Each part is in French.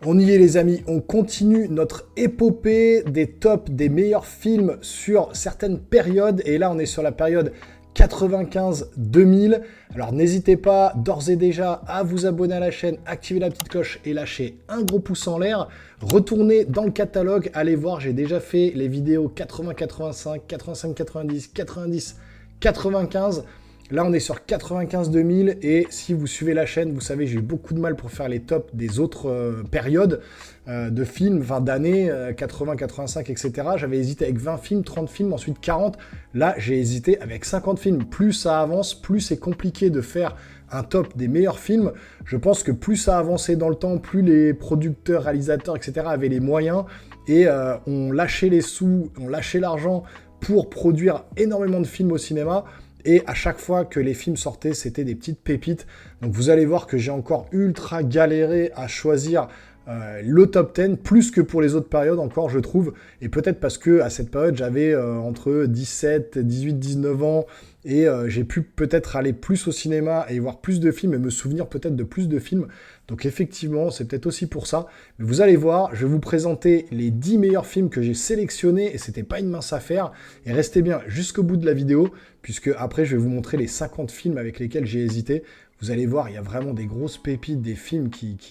On y est les amis, on continue notre épopée des tops des meilleurs films sur certaines périodes. Et là on est sur la période 95-2000. Alors n'hésitez pas d'ores et déjà à vous abonner à la chaîne, activer la petite cloche et lâcher un gros pouce en l'air. Retournez dans le catalogue, allez voir, j'ai déjà fait les vidéos 80-85, 85-90, 90-95. Là, on est sur 95-2000 et si vous suivez la chaîne, vous savez, j'ai eu beaucoup de mal pour faire les tops des autres périodes de films, 20 d'années, 80, 85, etc. J'avais hésité avec 20 films, 30 films, ensuite 40. Là, j'ai hésité avec 50 films. Plus ça avance, plus c'est compliqué de faire un top des meilleurs films. Je pense que plus ça avançait dans le temps, plus les producteurs, réalisateurs, etc. avaient les moyens et ont lâché les sous, ont lâché l'argent pour produire énormément de films au cinéma. Et à chaque fois que les films sortaient, c'était des petites pépites. Donc vous allez voir que j'ai encore ultra galéré à choisir le top 10, plus que pour les autres périodes encore, je trouve. Et peut-être parce que à cette période, j'avais entre 17, 18, 19 ans. Et j'ai pu peut-être aller plus au cinéma et voir plus de films et me souvenir peut-être de plus de films. Donc effectivement, c'est peut-être aussi pour ça. Mais vous allez voir, je vais vous présenter les 10 meilleurs films que j'ai sélectionnés et c'était pas une mince affaire. Et restez bien jusqu'au bout de la vidéo, puisque après je vais vous montrer les 50 films avec lesquels j'ai hésité. Vous allez voir, il y a vraiment des grosses pépites, des films qui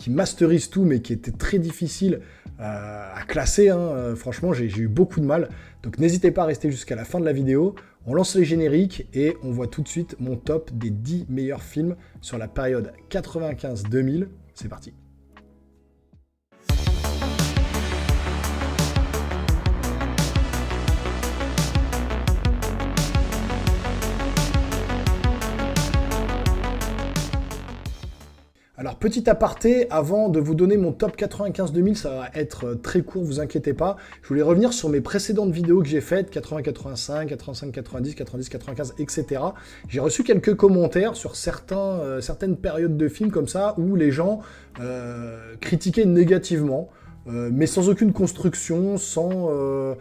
masterisent tout, mais qui étaient très difficiles à classer. Hein. Franchement, j'ai eu beaucoup de mal. Donc n'hésitez pas à rester jusqu'à la fin de la vidéo. On lance les génériques et on voit tout de suite mon top des 10 meilleurs films sur la période 95-2000. C'est parti. Alors, petit aparté, avant de vous donner mon top 95-2000, ça va être très court, vous inquiétez pas. Je voulais revenir sur mes précédentes vidéos que j'ai faites, 80-85, 85-90, 90-95, etc. J'ai reçu quelques commentaires sur certaines périodes de films comme ça, où les gens critiquaient négativement. Mais sans aucune construction, sans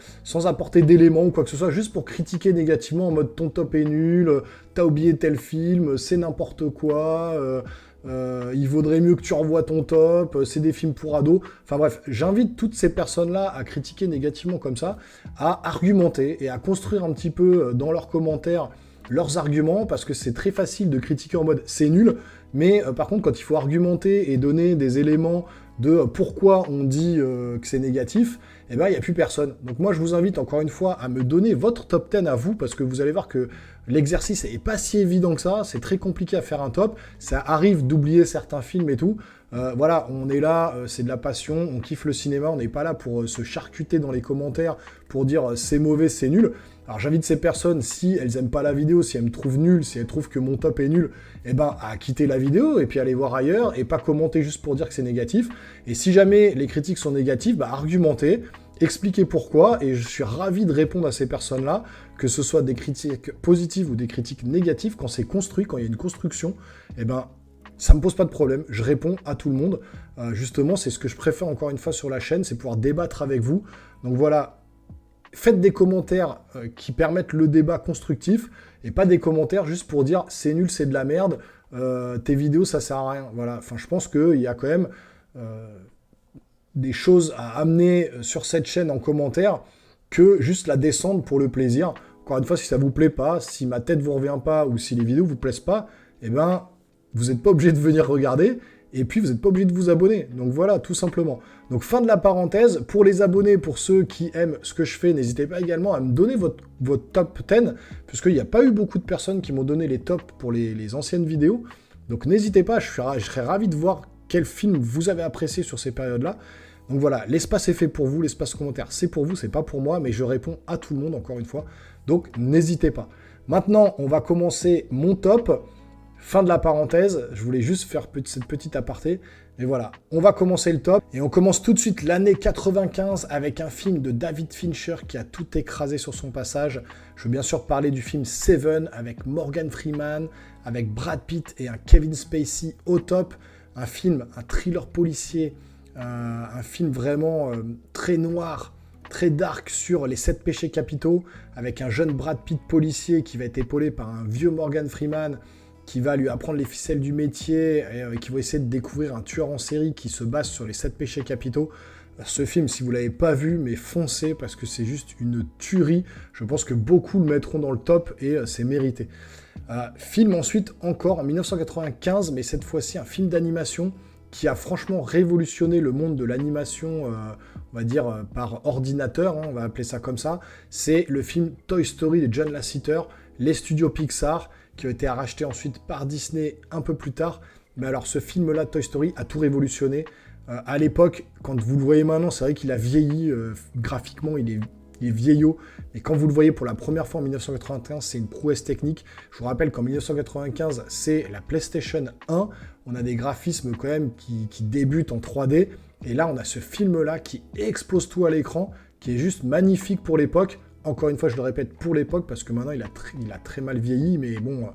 apporter d'éléments ou quoi que ce soit, juste pour critiquer négativement en mode ton top est nul, t'as oublié tel film, c'est n'importe quoi, il vaudrait mieux que tu revoies ton top, c'est des films pour ados. Enfin bref, j'invite toutes ces personnes-là à critiquer négativement comme ça, à argumenter et à construire un petit peu dans leurs commentaires leurs arguments, parce que c'est très facile de critiquer en mode c'est nul, mais par contre quand il faut argumenter et donner des éléments de pourquoi on dit que c'est négatif, eh ben il n'y a plus personne. Donc moi je vous invite encore une fois à me donner votre top 10 à vous, parce que vous allez voir que l'exercice n'est pas si évident que ça, c'est très compliqué à faire un top, ça arrive d'oublier certains films et tout. Voilà, on est là, c'est de la passion, on kiffe le cinéma, on n'est pas là pour se charcuter dans les commentaires, pour dire c'est mauvais, c'est nul. Alors j'invite ces personnes, si elles aiment pas la vidéo, si elles me trouvent nul, si elles trouvent que mon top est nul, eh ben à quitter la vidéo et puis aller voir ailleurs et pas commenter juste pour dire que c'est négatif. Et si jamais les critiques sont négatives, bah argumentez, expliquez pourquoi, et je suis ravi de répondre à ces personnes-là, que ce soit des critiques positives ou des critiques négatives, quand c'est construit, quand il y a une construction, eh ben ça me pose pas de problème, je réponds à tout le monde. Justement, c'est ce que je préfère encore une fois sur la chaîne, c'est pouvoir débattre avec vous. Donc voilà. Faites des commentaires qui permettent le débat constructif et pas des commentaires juste pour dire c'est nul, c'est de la merde, tes vidéos ça sert à rien. Voilà, enfin je pense qu'il y a quand même des choses à amener sur cette chaîne en commentaire que juste la descendre pour le plaisir. Encore une fois, si ça vous plaît pas, si ma tête vous revient pas ou si les vidéos vous plaisent pas, eh ben vous n'êtes pas obligé de venir regarder. Et puis, vous n'êtes pas obligé de vous abonner. Donc voilà, tout simplement. Donc fin de la parenthèse. Pour les abonnés, pour ceux qui aiment ce que je fais, n'hésitez pas également à me donner votre top 10, puisqu'il n'y a pas eu beaucoup de personnes qui m'ont donné les tops pour les anciennes vidéos. Donc n'hésitez pas, je serais ravi de voir quel film vous avez apprécié sur ces périodes-là. Donc voilà, l'espace est fait pour vous, l'espace commentaire c'est pour vous, c'est pas pour moi, mais je réponds à tout le monde, encore une fois. Donc n'hésitez pas. Maintenant, on va commencer mon top. Fin de la parenthèse, je voulais juste faire cette petite aparté. Mais voilà, on va commencer le top. Et on commence tout de suite l'année 95 avec un film de David Fincher qui a tout écrasé sur son passage. Je veux bien sûr parler du film Seven avec Morgan Freeman, avec Brad Pitt et un Kevin Spacey au top. Un film, un thriller policier, un film vraiment très noir, très dark sur les 7 péchés capitaux, avec un jeune Brad Pitt policier qui va être épaulé par un vieux Morgan Freeman qui va lui apprendre les ficelles du métier et qui va essayer de découvrir un tueur en série qui se base sur les 7 péchés capitaux. Ce film, si vous ne l'avez pas vu, mais foncez parce que c'est juste une tuerie. Je pense que beaucoup le mettront dans le top et c'est mérité. Film ensuite encore en 1995, mais cette fois-ci un film d'animation qui a franchement révolutionné le monde de l'animation, on va dire par ordinateur, hein, on va appeler ça comme ça. C'est le film Toy Story de John Lasseter, les studios Pixar, qui ont été rachetés ensuite par Disney un peu plus tard. Mais alors ce film-là, Toy Story, a tout révolutionné. À l'époque, quand vous le voyez maintenant, c'est vrai qu'il a vieilli, graphiquement il est vieillot, mais quand vous le voyez pour la première fois en 1995, c'est une prouesse technique. Je vous rappelle qu'en 1995, c'est la PlayStation 1, on a des graphismes quand même qui débutent en 3D, et là on a ce film-là qui explose tout à l'écran, qui est juste magnifique pour l'époque. Encore une fois, je le répète, pour l'époque, parce que maintenant il a très mal vieilli, mais bon...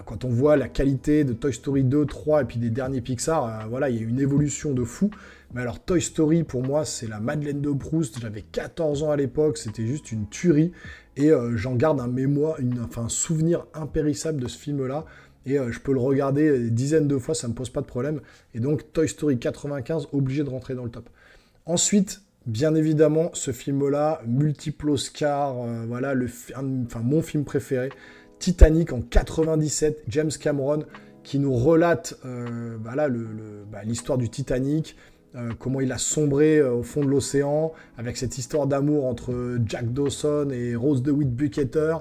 quand on voit la qualité de Toy Story 2, 3 et puis des derniers Pixar, voilà, il y a une évolution de fou. Mais alors Toy Story, pour moi, c'est la Madeleine de Proust. J'avais 14 ans à l'époque, c'était juste une tuerie. Et j'en garde un souvenir impérissable de ce film-là. Et je peux le regarder des dizaines de fois, ça ne me pose pas de problème. Et donc Toy Story 95, obligé de rentrer dans le top. Ensuite, bien évidemment, ce film-là, multiple Oscar, voilà, mon film préféré. Titanic en 97, James Cameron, qui nous relate l'histoire du Titanic, comment il a sombré au fond de l'océan, avec cette histoire d'amour entre Jack Dawson et Rose DeWitt Bukater.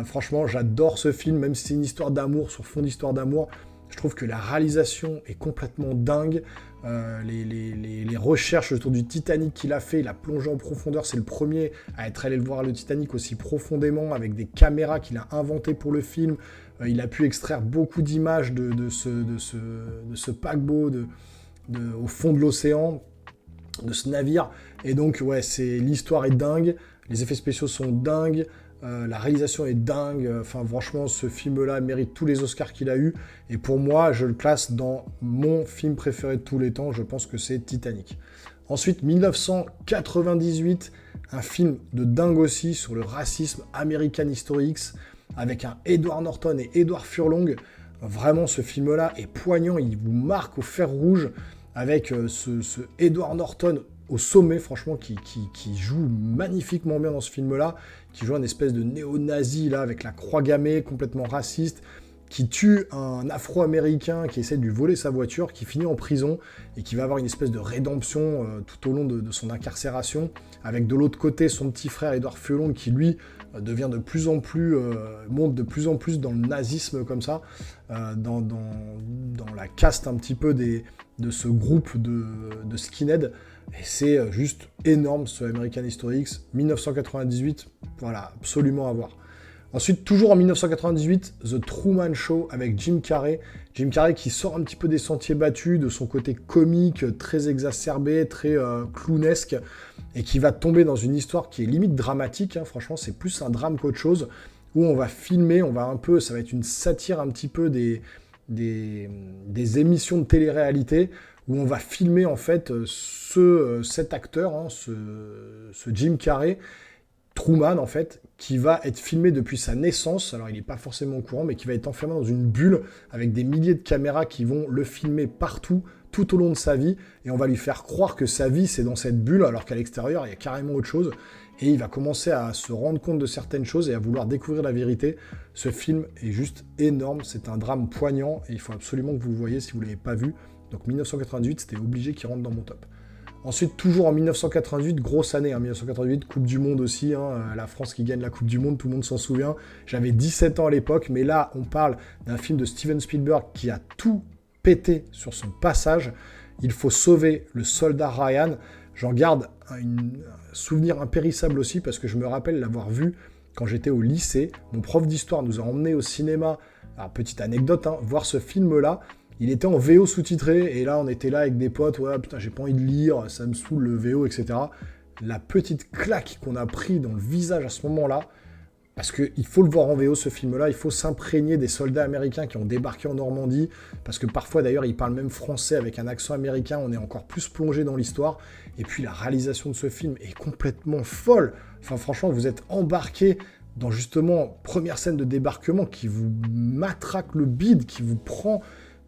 Franchement, j'adore ce film, même si c'est une histoire d'amour sur fond d'histoire d'amour. Je trouve que la réalisation est complètement dingue. Les recherches autour du Titanic qu'il a fait, il a plongé en profondeur. C'est le premier à être allé voir le Titanic aussi profondément, avec des caméras qu'il a inventées pour le film. Il a pu extraire beaucoup d'images de ce paquebot au fond de l'océan, de ce navire. Et donc, ouais, l'histoire est dingue, les effets spéciaux sont dingues. La réalisation est dingue, enfin franchement ce film-là mérite tous les Oscars qu'il a eu, et pour moi je le classe dans mon film préféré de tous les temps, je pense que c'est Titanic. Ensuite 1998, un film de dingue aussi sur le racisme, American History X, avec un Edward Norton et Edward Furlong. Vraiment ce film-là est poignant, il vous marque au fer rouge, avec ce Edward Norton au sommet, franchement, qui joue magnifiquement bien dans ce film-là, qui joue un espèce de néo-nazi, là, avec la croix gammée, complètement raciste, qui tue un Afro-Américain qui essaie de lui voler sa voiture, qui finit en prison, et qui va avoir une espèce de rédemption tout au long de son incarcération, avec de l'autre côté son petit frère Edward Furlong, qui lui devient de plus en plus, monte de plus en plus dans le nazisme, comme ça, dans la caste un petit peu de ce groupe de skinhead. Et c'est juste énorme, ce American History X, 1998, voilà, absolument à voir. Ensuite, toujours en 1998, The Truman Show avec Jim Carrey. Jim Carrey qui sort un petit peu des sentiers battus, de son côté comique, très exacerbé, très clownesque, et qui va tomber dans une histoire qui est limite dramatique, hein. Franchement, c'est plus un drame qu'autre chose, où on va filmer, ça va être une satire un petit peu des émissions de télé-réalité, où on va filmer en fait cet acteur, hein, ce Jim Carrey, Truman en fait, qui va être filmé depuis sa naissance, alors il n'est pas forcément au courant, mais qui va être enfermé dans une bulle avec des milliers de caméras qui vont le filmer partout, tout au long de sa vie, et on va lui faire croire que sa vie c'est dans cette bulle, alors qu'à l'extérieur il y a carrément autre chose, et il va commencer à se rendre compte de certaines choses et à vouloir découvrir la vérité. Ce film est juste énorme, c'est un drame poignant, et il faut absolument que vous le voyez si vous ne l'avez pas vu. Donc 1998, c'était obligé qu'il rentre dans mon top. Ensuite, toujours en 1998, grosse année, hein, 1998, Coupe du Monde aussi, hein, la France qui gagne la Coupe du Monde, tout le monde s'en souvient. J'avais 17 ans à l'époque, mais là, on parle d'un film de Steven Spielberg qui a tout pété sur son passage. Il faut sauver le soldat Ryan. J'en garde un souvenir impérissable aussi, parce que je me rappelle l'avoir vu quand j'étais au lycée. Mon prof d'histoire nous a emmenés au cinéma, alors petite anecdote, hein, voir ce film-là. Il était en VO sous-titré, et là, on était là avec des potes, ouais, putain, j'ai pas envie de lire, ça me saoule le VO, etc. La petite claque qu'on a pris dans le visage à ce moment-là, parce qu'il faut le voir en VO, ce film-là, il faut s'imprégner des soldats américains qui ont débarqué en Normandie, parce que parfois, d'ailleurs, ils parlent même français avec un accent américain, on est encore plus plongé dans l'histoire, et puis la réalisation de ce film est complètement folle. Enfin, franchement, vous êtes embarqué dans justement première scène de débarquement qui vous matraque le bide, qui vous prend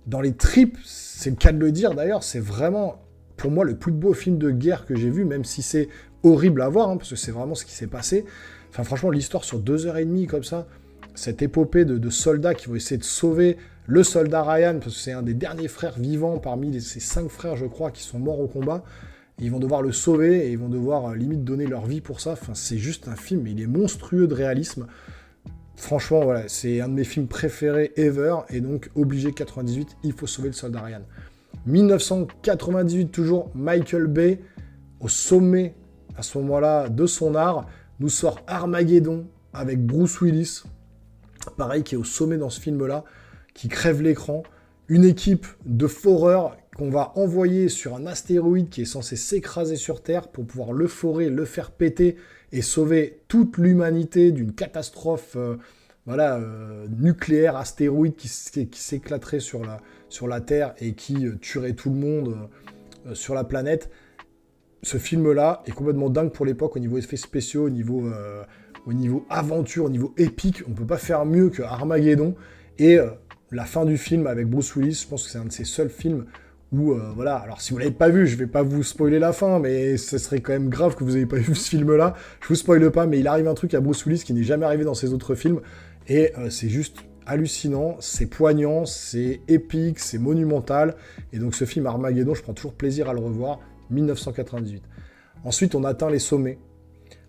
dans les tripes, c'est le cas de le dire d'ailleurs, c'est vraiment pour moi le plus beau film de guerre que j'ai vu, même si c'est horrible à voir, hein, parce que c'est vraiment ce qui s'est passé. Enfin franchement, l'histoire sur 2h30 comme ça, cette épopée de soldats qui vont essayer de sauver le soldat Ryan, parce que c'est un des derniers frères vivants parmi ces 5 frères, je crois, qui sont morts au combat. Et ils vont devoir le sauver et ils vont devoir limite donner leur vie pour ça. Enfin, c'est juste un film, mais il est monstrueux de réalisme. Franchement, voilà, c'est un de mes films préférés ever. Et donc, obligé 98, il faut sauver le soldat Ryan. 1998, toujours, Michael Bay, au sommet, à ce moment-là, de son art, nous sort Armageddon avec Bruce Willis. Pareil, qui est au sommet dans ce film-là, qui crève l'écran. Une équipe de foreurs qu'on va envoyer sur un astéroïde qui est censé s'écraser sur Terre pour pouvoir le forer, le faire péter et sauver toute l'humanité d'une catastrophe nucléaire, astéroïde qui s'éclaterait sur la Terre et qui tuerait tout le monde sur la planète. Ce film-là est complètement dingue pour l'époque au niveau effets spéciaux, au niveau aventure, au niveau épique. On ne peut pas faire mieux que Armageddon. Et la fin du film avec Bruce Willis, je pense que c'est un de ses seuls films où, alors si vous l'avez pas vu, je vais pas vous spoiler la fin, mais ce serait quand même grave que vous ayez pas vu ce film-là. Je vous spoile pas, mais il arrive un truc à Bruce Willis qui n'est jamais arrivé dans ses autres films, et c'est juste hallucinant, c'est poignant, c'est épique, c'est monumental, et donc ce film Armageddon, je prends toujours plaisir à le revoir, 1998. Ensuite, on atteint les sommets,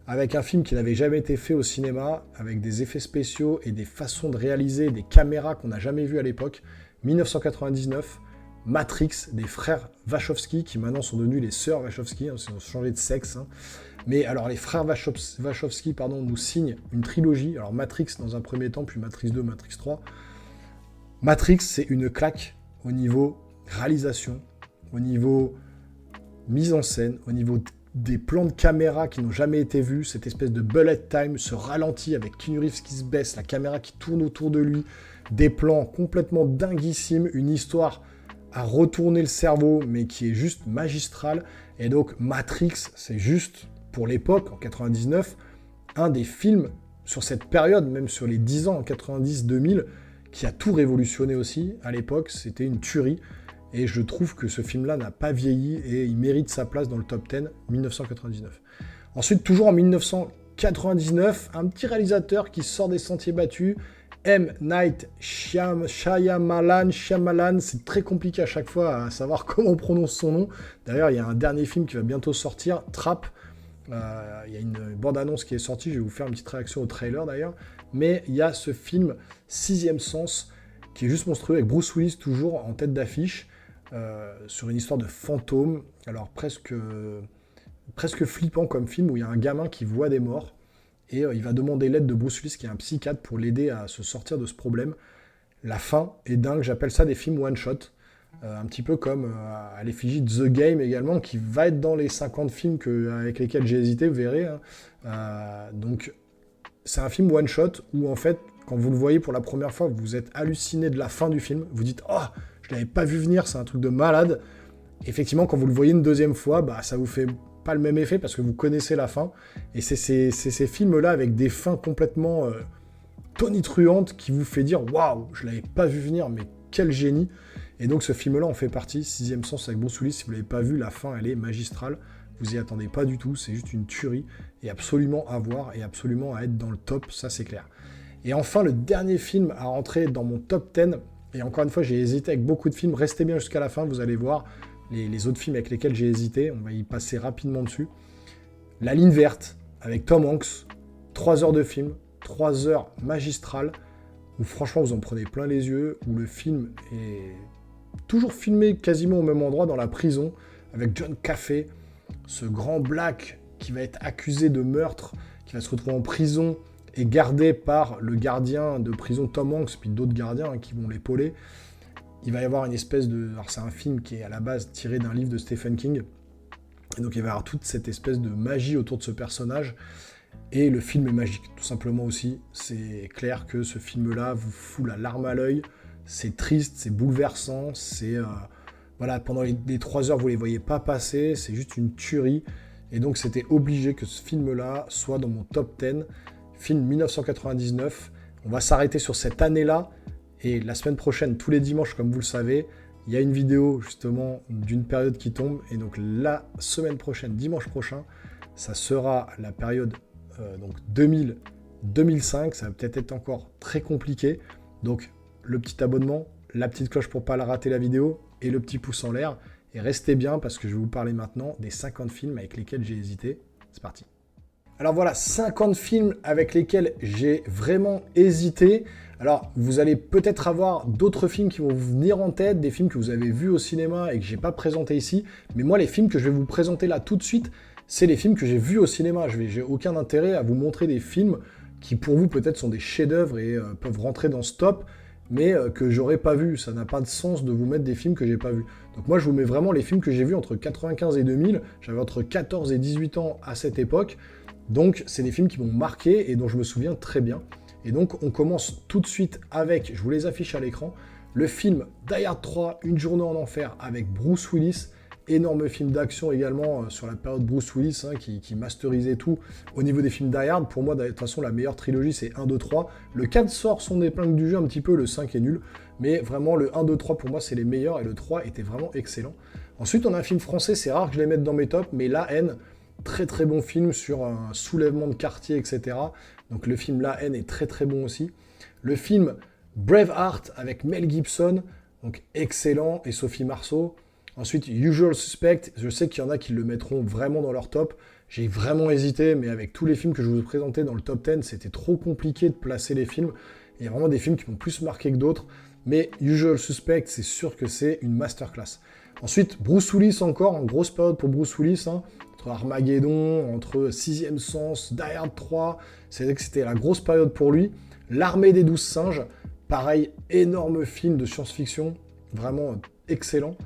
avec un film qui n'avait jamais été fait au cinéma, avec des effets spéciaux et des façons de réaliser, des caméras qu'on n'a jamais vues à l'époque, 1999, Matrix, des frères Wachowski, qui maintenant sont devenus les sœurs Wachowski, hein, ils ont changé de sexe. Hein. Mais alors les frères Wachowski nous signent une trilogie, alors Matrix dans un premier temps, puis Matrix 2, Matrix 3. Matrix, c'est une claque au niveau réalisation, au niveau mise en scène, au niveau des plans de caméra qui n'ont jamais été vus, cette espèce de bullet time, ce ralenti avec Keanu Reeves qui se baisse, la caméra qui tourne autour de lui, des plans complètement dinguissimes, une histoire à retourner le cerveau, mais qui est juste magistral. Et donc Matrix, c'est juste, pour l'époque, en 99, un des films sur cette période, même sur les 10 ans, en 90-2000, qui a tout révolutionné aussi. À l'époque, c'était une tuerie. Et je trouve que ce film-là n'a pas vieilli et il mérite sa place dans le top 10, 1999. Ensuite, toujours en 1999, un petit réalisateur qui sort des sentiers battus, M. Night Shyamalan, c'est très compliqué à chaque fois à savoir comment on prononce son nom. D'ailleurs, il y a un dernier film qui va bientôt sortir, Trap. Il y a une bande-annonce qui est sortie, je vais vous faire une petite réaction au trailer d'ailleurs. Mais il y a ce film, Sixième Sens, qui est juste monstrueux, avec Bruce Willis toujours en tête d'affiche, sur une histoire de fantôme. Alors presque flippant comme film, où il y a un gamin qui voit des morts. Et il va demander l'aide de Bruce Willis, qui est un psychiatre, pour l'aider à se sortir de ce problème. La fin est dingue, j'appelle ça des films one-shot. Un petit peu comme à l'effigie de The Game également, qui va être dans les 50 films avec lesquels j'ai hésité, vous verrez. Hein. Donc, c'est un film one-shot où, en fait, quand vous le voyez pour la première fois, vous êtes halluciné de la fin du film. Vous dites « Oh, je l'avais pas vu venir, c'est un truc de malade ». Effectivement, quand vous le voyez une deuxième fois, ça vous fait pas le même effet parce que vous connaissez la fin. Et c'est ces films-là avec des fins complètement tonitruantes qui vous fait dire « Waouh, je l'avais pas vu venir, mais quel génie !» Et donc ce film-là en fait partie, Sixième Sens avec Bruce Willis. Si vous l'avez pas vu, la fin, elle est magistrale. Vous y attendez pas du tout, c'est juste une tuerie. Et absolument à voir et absolument à être dans le top, ça c'est clair. Et enfin, le dernier film à rentrer dans mon top 10, et encore une fois, j'ai hésité avec beaucoup de films, restez bien jusqu'à la fin, vous allez voir les autres films avec lesquels j'ai hésité, on va y passer rapidement dessus. La ligne verte, avec Tom Hanks, 3 heures de film, 3 heures magistrales, où franchement vous en prenez plein les yeux, où le film est toujours filmé quasiment au même endroit, dans la prison, avec John Caffey, ce grand black qui va être accusé de meurtre, qui va se retrouver en prison, est gardé par le gardien de prison Tom Hanks, puis d'autres gardiens qui vont l'épauler. Il va y avoir une espèce de... Alors c'est un film qui est à la base tiré d'un livre de Stephen King, et donc il va y avoir toute cette espèce de magie autour de ce personnage, et le film est magique, tout simplement aussi. C'est clair que ce film-là vous fout la larme à l'œil, c'est triste, c'est bouleversant, c'est... Voilà, pendant les 3 heures, vous les voyez pas passer, c'est juste une tuerie, et donc c'était obligé que ce film-là soit dans mon top 10, film 1999. On va s'arrêter sur cette année-là. Et la semaine prochaine, tous les dimanches, comme vous le savez, il y a une vidéo justement d'une période qui tombe. Et donc la semaine prochaine, dimanche prochain, ça sera la période donc 2000-2005. Ça va peut-être être encore très compliqué. Donc le petit abonnement, la petite cloche pour ne pas la rater la vidéo et le petit pouce en l'air. Et restez bien parce que je vais vous parler maintenant des 50 films avec lesquels j'ai hésité. C'est parti. Alors voilà, 50 films avec lesquels j'ai vraiment hésité. Alors, vous allez peut-être avoir d'autres films qui vont vous venir en tête, des films que vous avez vus au cinéma et que je n'ai pas présentés ici. Mais moi, les films que je vais vous présenter là tout de suite, c'est les films que j'ai vus au cinéma. Je n'ai aucun intérêt à vous montrer des films qui, pour vous, peut-être sont des chefs-d'œuvre et peuvent rentrer dans ce top, mais que j'aurais pas vu. Ça n'a pas de sens de vous mettre des films que j'ai pas vus. Donc moi, je vous mets vraiment les films que j'ai vus entre 95 et 2000. J'avais entre 14 et 18 ans à cette époque. Donc, c'est des films qui m'ont marqué et dont je me souviens très bien. Et donc, on commence tout de suite avec, je vous les affiche à l'écran, le film Die Hard 3, Une journée en enfer avec Bruce Willis. Énorme film d'action également sur la période Bruce Willis qui masterisait tout au niveau des films Die Hard. Pour moi, de toute façon, la meilleure trilogie, c'est 1, 2, 3. Le 4 sort son épingle du jeu un petit peu, le 5 est nul. Mais vraiment, le 1, 2, 3, pour moi, c'est les meilleurs et le 3 était vraiment excellent. Ensuite, on a un film français, c'est rare que je les mette dans mes tops, mais La Haine, très très bon film sur un soulèvement de quartier, etc. Donc le film La Haine est très très bon aussi. Le film Braveheart avec Mel Gibson, donc excellent, et Sophie Marceau. Ensuite, Usual Suspect, je sais qu'il y en a qui le mettront vraiment dans leur top. J'ai vraiment hésité, mais avec tous les films que je vous ai présentés dans le top 10, c'était trop compliqué de placer les films. Il y a vraiment des films qui m'ont plus marqué que d'autres, mais Usual Suspect, c'est sûr que c'est une masterclass. Ensuite, Bruce Willis encore, en grosse période pour Bruce Willis, entre Armageddon, entre Sixième Sens, Die Hard 3, c'était la grosse période pour lui. L'Armée des 12 singes, pareil, énorme film de science-fiction, vraiment excellent.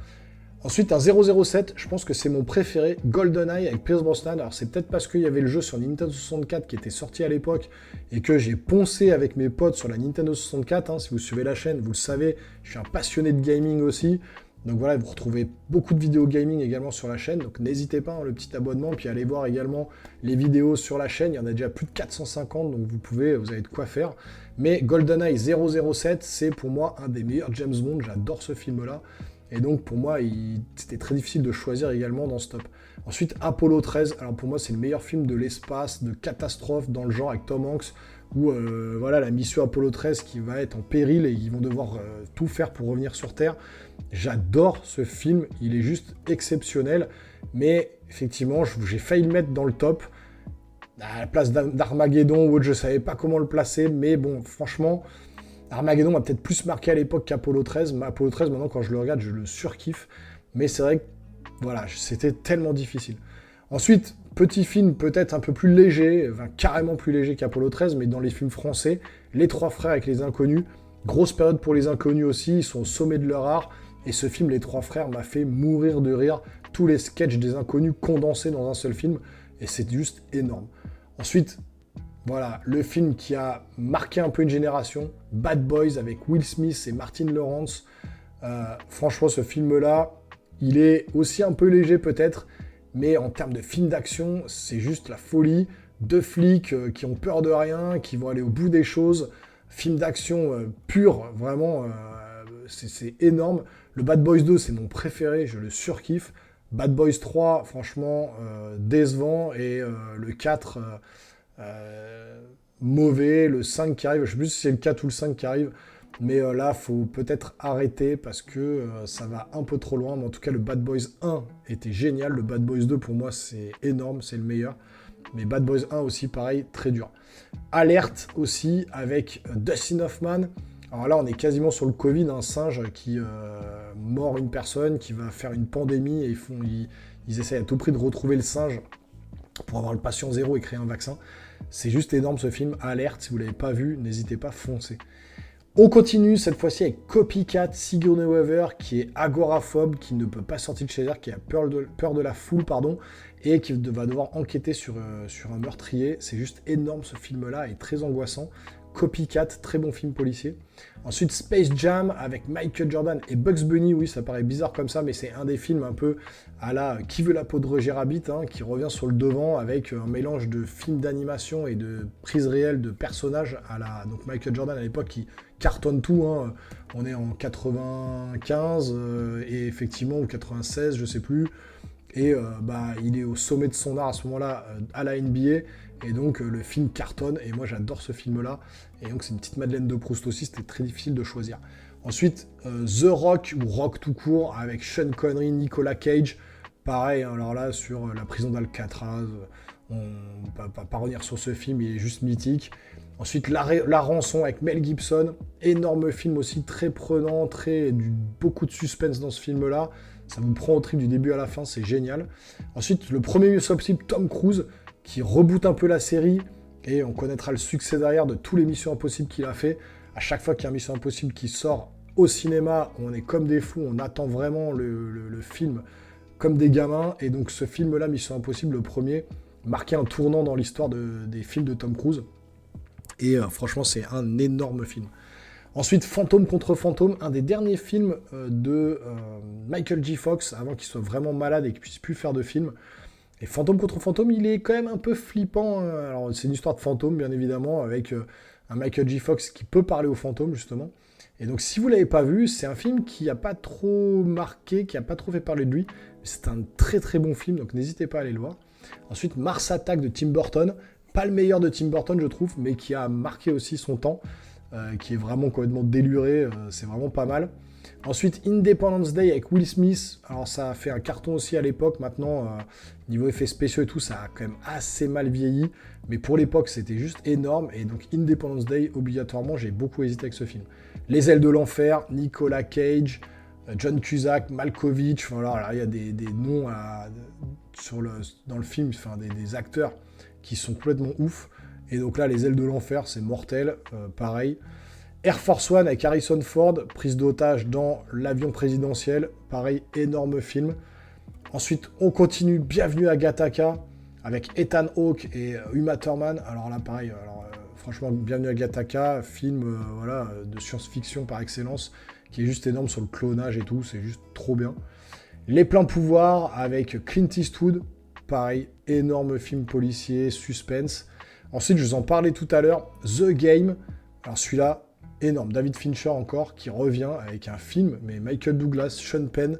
Ensuite, un 007, je pense que c'est mon préféré, GoldenEye avec Pierce Brosnan. Alors, c'est peut-être parce qu'il y avait le jeu sur Nintendo 64 qui était sorti à l'époque et que j'ai poncé avec mes potes sur la Nintendo 64. Si vous suivez la chaîne, vous le savez, je suis un passionné de gaming aussi. Donc voilà, vous retrouvez beaucoup de vidéos gaming également sur la chaîne. Donc n'hésitez pas, le petit abonnement, puis allez voir également les vidéos sur la chaîne. Il y en a déjà plus de 450, donc vous avez de quoi faire. Mais GoldenEye 007, c'est pour moi un des meilleurs James Bond. J'adore ce film-là. Et donc pour moi, c'était très difficile de choisir également dans ce top. Ensuite, Apollo 13. Alors pour moi, c'est le meilleur film de l'espace, de catastrophe dans le genre avec Tom Hanks, où voilà, la mission Apollo 13 qui va être en péril et ils vont devoir tout faire pour revenir sur Terre. J'adore ce film, il est juste exceptionnel, mais effectivement, j'ai failli le mettre dans le top, à la place d'Armageddon ou autre, je savais pas comment le placer, mais bon, franchement, Armageddon m'a peut-être plus marqué à l'époque qu'Apollo 13, mais Apollo 13, maintenant, quand je le regarde, je le surkiffe, mais c'est vrai que, voilà, c'était tellement difficile. Ensuite, petit film peut-être un peu plus léger, enfin carrément plus léger qu'Apollo 13, mais dans les films français, Les Trois Frères avec les Inconnus, grosse période pour les Inconnus aussi, ils sont au sommet de leur art, et ce film, Les Trois Frères, m'a fait mourir de rire, tous les sketchs des Inconnus condensés dans un seul film, et c'est juste énorme. Ensuite, voilà, le film qui a marqué un peu une génération, Bad Boys avec Will Smith et Martin Lawrence. Franchement, ce film-là, il est aussi un peu léger peut-être, mais en termes de film d'action, c'est juste la folie. Deux flics qui ont peur de rien, qui vont aller au bout des choses. Film d'action pur, vraiment, c'est énorme. Le Bad Boys 2, c'est mon préféré, je le surkiffe. Bad Boys 3, franchement, décevant. Et le 4, mauvais. Le 5 qui arrive, je ne sais plus si c'est le 4 ou le 5 qui arrive. Mais là, il faut peut-être arrêter parce que ça va un peu trop loin. Mais en tout cas, le Bad Boys 1 était génial. Le Bad Boys 2, pour moi, c'est énorme, c'est le meilleur. Mais Bad Boys 1 aussi, pareil, très dur. Alerte aussi avec Dustin Hoffman. Alors là, on est quasiment sur le Covid, un singe qui mord une personne, qui va faire une pandémie et ils essayent à tout prix de retrouver le singe pour avoir le patient zéro et créer un vaccin. C'est juste énorme ce film. Alerte, si vous ne l'avez pas vu, n'hésitez pas, foncez. On continue cette fois-ci avec Copycat, Sigourney Weaver, qui est agoraphobe, qui ne peut pas sortir de chez elle, qui a peur de la foule, pardon, et qui va devoir enquêter sur un meurtrier. C'est juste énorme ce film-là et très angoissant. Copycat, très bon film policier. Ensuite, Space Jam avec Michael Jordan et Bugs Bunny. Oui, ça paraît bizarre comme ça, mais c'est un des films un peu à la Qui veut la peau de Roger Rabbit, hein, qui revient sur le devant avec un mélange de films d'animation et de prise réelle de personnages à la... Donc Michael Jordan à l'époque qui cartonne tout, hein. On est en 95 et effectivement, ou 96, je sais plus. Et il est au sommet de son art à ce moment-là à la NBA. Et donc le film cartonne. Et moi j'adore ce film-là. Et donc c'est une petite Madeleine de Proust aussi. C'était très difficile de choisir. Ensuite, The Rock, ou Rock tout court, avec Sean Connery, Nicolas Cage. Pareil, hein, alors là, sur la prison d'Alcatraz. On ne va pas revenir sur ce film. Il est juste mythique. Ensuite, la Rançon avec Mel Gibson. Énorme film aussi, très prenant. Beaucoup de suspense dans ce film-là. Ça vous prend au trip du début à la fin, c'est génial. Ensuite, le premier Mission Impossible, Tom Cruise, qui reboot un peu la série, et on connaîtra le succès derrière de tous les Missions Impossibles qu'il a fait. À chaque fois qu'il y a un Mission Impossible qui sort au cinéma, on est comme des fous, on attend vraiment le film comme des gamins, et donc ce film-là, Mission Impossible, le premier, marquait un tournant dans l'histoire des films de Tom Cruise, et franchement, c'est un énorme film. Ensuite, Fantôme contre Fantôme, un des derniers films de Michael J. Fox, avant qu'il soit vraiment malade et qu'il puisse plus faire de films. Et Fantôme contre Fantôme, il est quand même un peu flippant. Alors, c'est une histoire de fantôme, bien évidemment, avec un Michael J. Fox qui peut parler aux fantômes, justement. Et donc, si vous ne l'avez pas vu, c'est un film qui n'a pas trop marqué, qui n'a pas trop fait parler de lui. C'est un très très bon film, donc n'hésitez pas à aller le voir. Ensuite, Mars Attack de Tim Burton. Pas le meilleur de Tim Burton, je trouve, mais qui a marqué aussi son temps. Qui est vraiment complètement déluré, c'est vraiment pas mal. Ensuite, Independence Day avec Will Smith, alors ça a fait un carton aussi à l'époque, maintenant, niveau effets spéciaux et tout, ça a quand même assez mal vieilli, mais pour l'époque, c'était juste énorme, et donc Independence Day, obligatoirement, j'ai beaucoup hésité avec ce film. Les Ailes de l'Enfer, Nicolas Cage, John Cusack, Malkovich, voilà, là, il y a des noms dans le film, enfin, des acteurs qui sont complètement ouf. Et donc là, Les Ailes de l'Enfer, c'est mortel, pareil. Air Force One avec Harrison Ford, prise d'otage dans l'avion présidentiel, pareil, énorme film. Ensuite, on continue, Bienvenue à Gattaca, avec Ethan Hawke et Uma Thurman. Alors là, pareil, franchement, Bienvenue à Gattaca, film de science-fiction par excellence, qui est juste énorme sur le clonage et tout, c'est juste trop bien. Les Pleins Pouvoirs avec Clint Eastwood, pareil, énorme film policier, suspense. Ensuite, je vous en parlais tout à l'heure, The Game. Alors celui-là, énorme. David Fincher encore, qui revient avec un film, mais Michael Douglas, Sean Penn.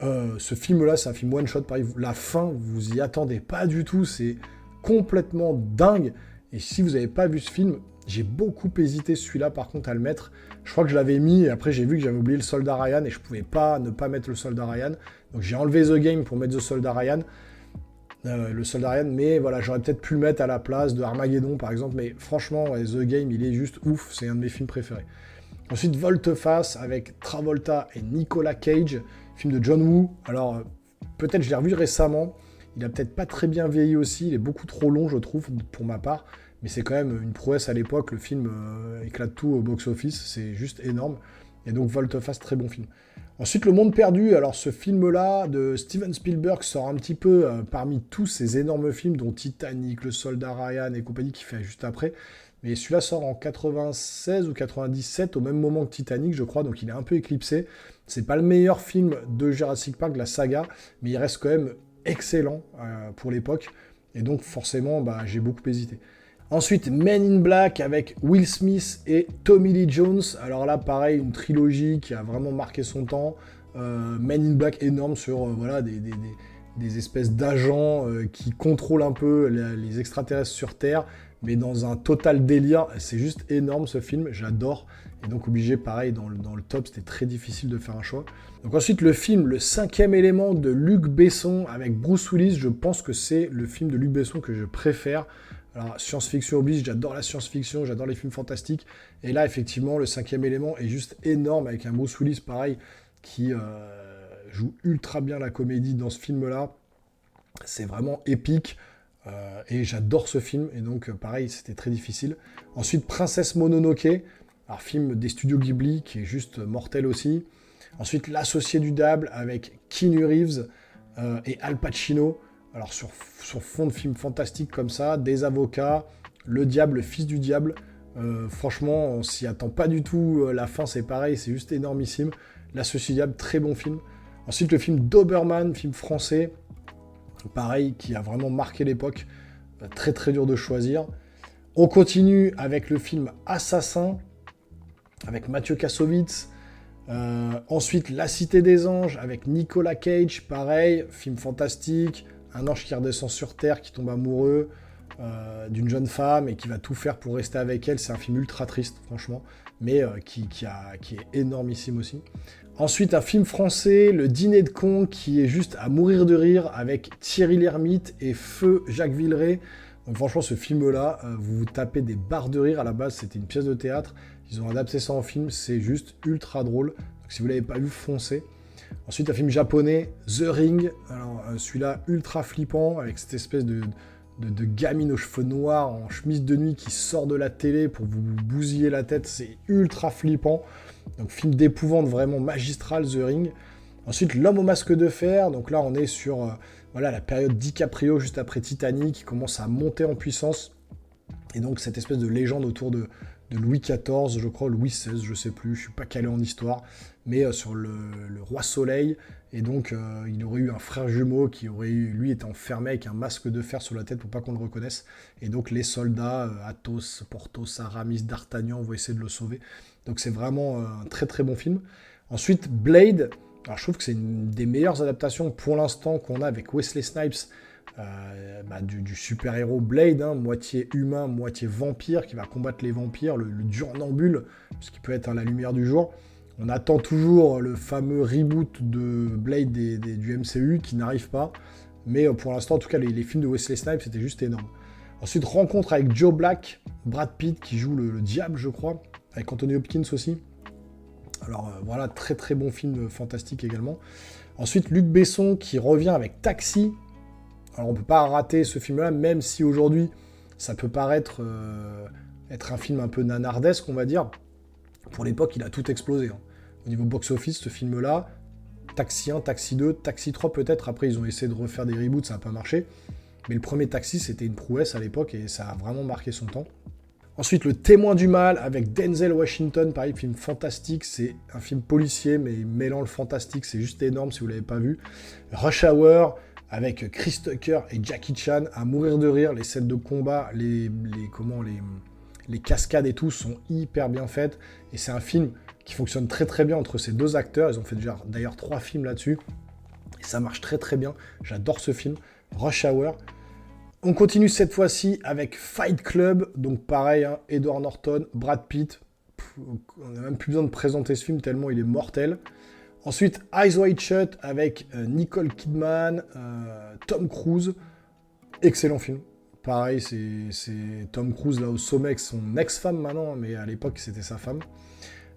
Ce film-là, c'est un film one-shot. Pareil, la fin, vous y attendez pas du tout. C'est complètement dingue. Et si vous n'avez pas vu ce film, j'ai beaucoup hésité celui-là, par contre, à le mettre. Je crois que je l'avais mis, et après j'ai vu que j'avais oublié le Soldat Ryan, et je pouvais pas ne pas mettre le Soldat Ryan. Donc j'ai enlevé The Game pour mettre The Soldat Ryan. Le Soldat Ryan, mais voilà, j'aurais peut-être pu le mettre à la place de Armageddon par exemple, mais franchement, ouais, The Game, il est juste ouf, c'est un de mes films préférés. Ensuite, Volte-Face avec Travolta et Nicolas Cage, film de John Woo. Alors, peut-être je l'ai revu récemment, il a peut-être pas très bien vieilli aussi, il est beaucoup trop long, je trouve, pour ma part, mais c'est quand même une prouesse à l'époque, le film éclate tout au box-office, c'est juste énorme. Et donc, Volte-Face, très bon film. Ensuite, Le Monde Perdu, alors ce film-là de Steven Spielberg sort un petit peu parmi tous ces énormes films, dont Titanic, Le Soldat Ryan et compagnie, qui fait juste après. Mais celui-là sort en 96 ou 97, au même moment que Titanic, je crois, donc il est un peu éclipsé. C'est pas le meilleur film de Jurassic Park, de la saga, mais il reste quand même excellent pour l'époque. Et donc, forcément, j'ai beaucoup hésité. Ensuite, Men in Black avec Will Smith et Tommy Lee Jones. Alors là, pareil, une trilogie qui a vraiment marqué son temps. Men in Black énorme sur des espèces d'agents qui contrôlent un peu les extraterrestres sur Terre, mais dans un total délire. C'est juste énorme ce film, j'adore. Et donc obligé, pareil, dans le top, c'était très difficile de faire un choix. Donc ensuite, le film Le Cinquième Élément de Luc Besson avec Bruce Willis. Je pense que c'est le film de Luc Besson que je préfère. Alors, science-fiction oblige, j'adore la science-fiction, j'adore les films fantastiques. Et là, effectivement, Le Cinquième Élément est juste énorme, avec un Bruce Willis, pareil, qui joue ultra bien la comédie dans ce film-là. C'est vraiment épique. Et j'adore ce film. Et donc, pareil, c'était très difficile. Ensuite, Princesse Mononoke, alors film des studios Ghibli, qui est juste mortel aussi. Ensuite, L'Associé du Diable, avec Keanu Reeves et Al Pacino. Alors sur fond de film fantastique comme ça, des avocats, le diable, le fils du diable, Franchement, on s'y attend pas du tout. La fin, c'est pareil, c'est juste énormissime. L'Associable, très bon film. Ensuite, le film Doberman, film français, pareil, qui a vraiment marqué l'époque. Très très dur de choisir. On continue avec le film Assassin, avec Mathieu Kassovitz. Ensuite, La Cité des Anges, avec Nicolas Cage, pareil, film fantastique. Un ange qui redescend sur Terre, qui tombe amoureux d'une jeune femme et qui va tout faire pour rester avec elle. C'est un film ultra triste, franchement, mais qui est énormissime aussi. Ensuite, un film français, Le Dîner de cons, qui est juste à mourir de rire, avec Thierry Lhermitte et Feu Jacques Villeray. Donc franchement, ce film-là, vous vous tapez des barres de rire. À la base, c'était une pièce de théâtre. Ils ont adapté ça en film, c'est juste ultra drôle. Donc si vous ne l'avez pas vu, foncez. Ensuite, un film japonais, The Ring. Alors, celui-là, ultra flippant, avec cette espèce de gamine aux cheveux noirs, en chemise de nuit, qui sort de la télé pour vous bousiller la tête. C'est ultra flippant. Donc, film d'épouvante vraiment magistral, The Ring. Ensuite, L'Homme au masque de fer. Donc là, on est sur voilà, la période DiCaprio, juste après Titanic, qui commence à monter en puissance. Et donc, cette espèce de légende autour de Louis XIV, je crois, Louis XVI, je sais plus, je suis pas calé en histoire, mais sur le roi Soleil, et donc il aurait eu un frère jumeau qui aurait lui été enfermé avec un masque de fer sur la tête pour pas qu'on le reconnaisse, et donc les soldats, Athos, Porthos, Aramis, D'Artagnan vont essayer de le sauver, donc c'est vraiment un très très bon film. Ensuite, Blade, alors je trouve que c'est une des meilleures adaptations pour l'instant qu'on a avec Wesley Snipes, du super-héros Blade, hein, moitié humain, moitié vampire, qui va combattre les vampires, le Durnambule, ce qui peut être la lumière du jour. On attend toujours le fameux reboot de Blade du MCU qui n'arrive pas, mais pour l'instant, en tout cas, les films de Wesley Snipes, c'était juste énorme. Ensuite, Rencontre avec Joe Black, Brad Pitt qui joue le diable, je crois, avec Anthony Hopkins aussi. Alors voilà, très très bon film fantastique également. Ensuite, Luc Besson qui revient avec Taxi. Alors on peut pas rater ce film-là, même si aujourd'hui ça peut paraître être un film un peu nanardesque, on va dire. Pour l'époque, il a tout explosé. Hein. Au niveau box-office, ce film-là, Taxi 1, Taxi 2, Taxi 3 peut-être. Après, ils ont essayé de refaire des reboots, ça n'a pas marché. Mais le premier Taxi, c'était une prouesse à l'époque et ça a vraiment marqué son temps. Ensuite, Le Témoin du Mal avec Denzel Washington, pareil, film fantastique. C'est un film policier, mais mêlant le fantastique, c'est juste énorme si vous ne l'avez pas vu. Rush Hour avec Chris Tucker et Jackie Chan, à mourir de rire. Les scènes de combat, les cascades et tout sont hyper bien faites. Et c'est un film qui fonctionne très très bien entre ces deux acteurs. Ils ont fait déjà d'ailleurs 3 films là-dessus. Et ça marche très très bien. J'adore ce film. Rush Hour. On continue cette fois-ci avec Fight Club. Donc pareil, hein, Edward Norton, Brad Pitt. On n'a même plus besoin de présenter ce film tellement il est mortel. Ensuite, Eyes Wide Shut avec Nicole Kidman, Tom Cruise. Excellent film. Pareil, c'est Tom Cruise là au sommet avec son ex-femme maintenant, mais à l'époque c'était sa femme.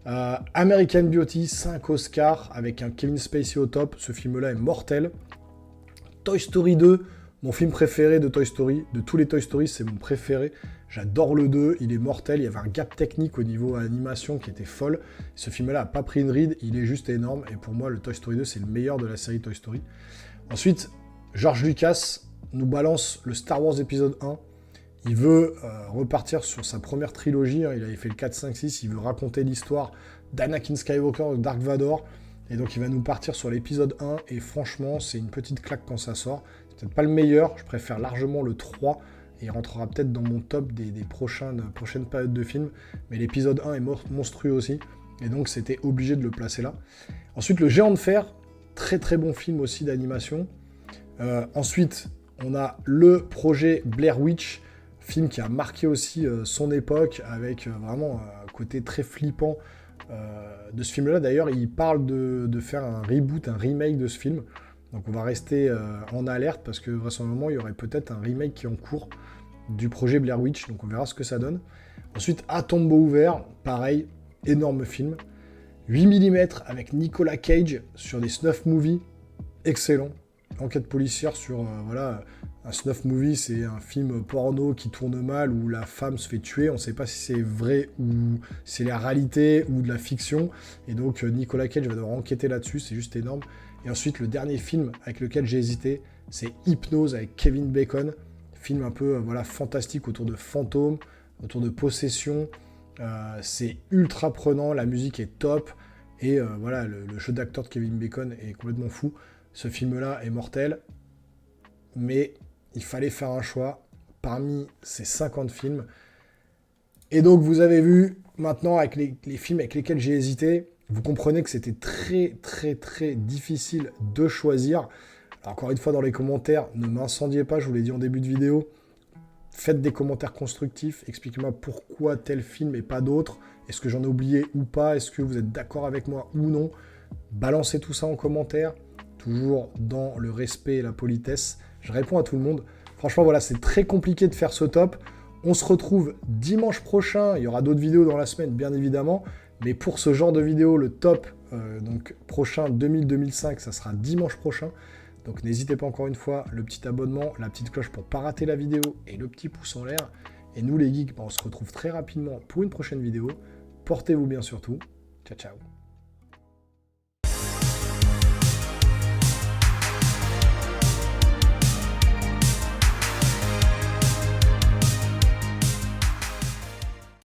American Beauty, 5 Oscars avec un Kevin Spacey au top. Ce film-là est mortel. Toy Story 2, mon film préféré de Toy Story. De tous les Toy Story, c'est mon préféré. J'adore le 2, il est mortel. Il y avait un gap technique au niveau animation qui était folle. Ce film-là n'a pas pris une ride, il est juste énorme. Et pour moi, le Toy Story 2, c'est le meilleur de la série Toy Story. Ensuite, George Lucas nous balance le Star Wars épisode 1. Il veut repartir sur sa première trilogie. Hein. Il avait fait le 4, 5, 6. Il veut raconter l'histoire d'Anakin Skywalker, de Dark Vador. Et donc, il va nous partir sur l'épisode 1. Et franchement, c'est une petite claque quand ça sort. C'est peut-être pas le meilleur. Je préfère largement le 3. Et il rentrera peut-être dans mon top des prochaines périodes de films. Mais l'épisode 1 est monstrueux aussi. Et donc, c'était obligé de le placer là. Ensuite, Le Géant de Fer. Très très bon film aussi d'animation. Ensuite, on a le projet Blair Witch. Film qui a marqué aussi son époque, avec vraiment un côté très flippant de ce film-là. D'ailleurs, il parle de faire un reboot, un remake de ce film. Donc on va rester en alerte, parce que vraisemblablement, il y aurait peut-être un remake qui est en cours du projet Blair Witch. Donc on verra ce que ça donne. Ensuite, À tombeau ouvert, pareil, énorme film. 8 mm avec Nicolas Cage sur des snuff movies, excellent. Enquête policière sur, voilà... Un snuff movie, c'est un film porno qui tourne mal, où la femme se fait tuer. On ne sait pas si c'est vrai ou c'est la réalité ou de la fiction. Et donc Nicolas Cage va devoir enquêter là-dessus, c'est juste énorme. Et ensuite, le dernier film avec lequel j'ai hésité, c'est Hypnose avec Kevin Bacon. Film un peu voilà, fantastique autour de fantômes, autour de possession. C'est ultra prenant, la musique est top. Et voilà, le jeu d'acteur de Kevin Bacon est complètement fou. Ce film-là est mortel. Mais il fallait faire un choix parmi ces 50 films. Et donc, vous avez vu, maintenant, avec les films avec lesquels j'ai hésité, vous comprenez que c'était très, très, très difficile de choisir. Alors, encore une fois, dans les commentaires, ne m'incendiez pas, je vous l'ai dit en début de vidéo. Faites des commentaires constructifs, expliquez-moi pourquoi tel film et pas d'autres. Est-ce que j'en ai oublié ou pas? Est-ce que vous êtes d'accord avec moi ou non? Balancez tout ça en commentaire, toujours dans le respect et la politesse. Je réponds à tout le monde. Franchement, voilà, c'est très compliqué de faire ce top. On se retrouve dimanche prochain. Il y aura d'autres vidéos dans la semaine, bien évidemment. Mais pour ce genre de vidéo, le top donc prochain 2000-2005, ça sera dimanche prochain. Donc n'hésitez pas encore une fois, le petit abonnement, la petite cloche pour ne pas rater la vidéo et le petit pouce en l'air. Et nous les geeks, on se retrouve très rapidement pour une prochaine vidéo. Portez-vous bien surtout. Ciao, ciao.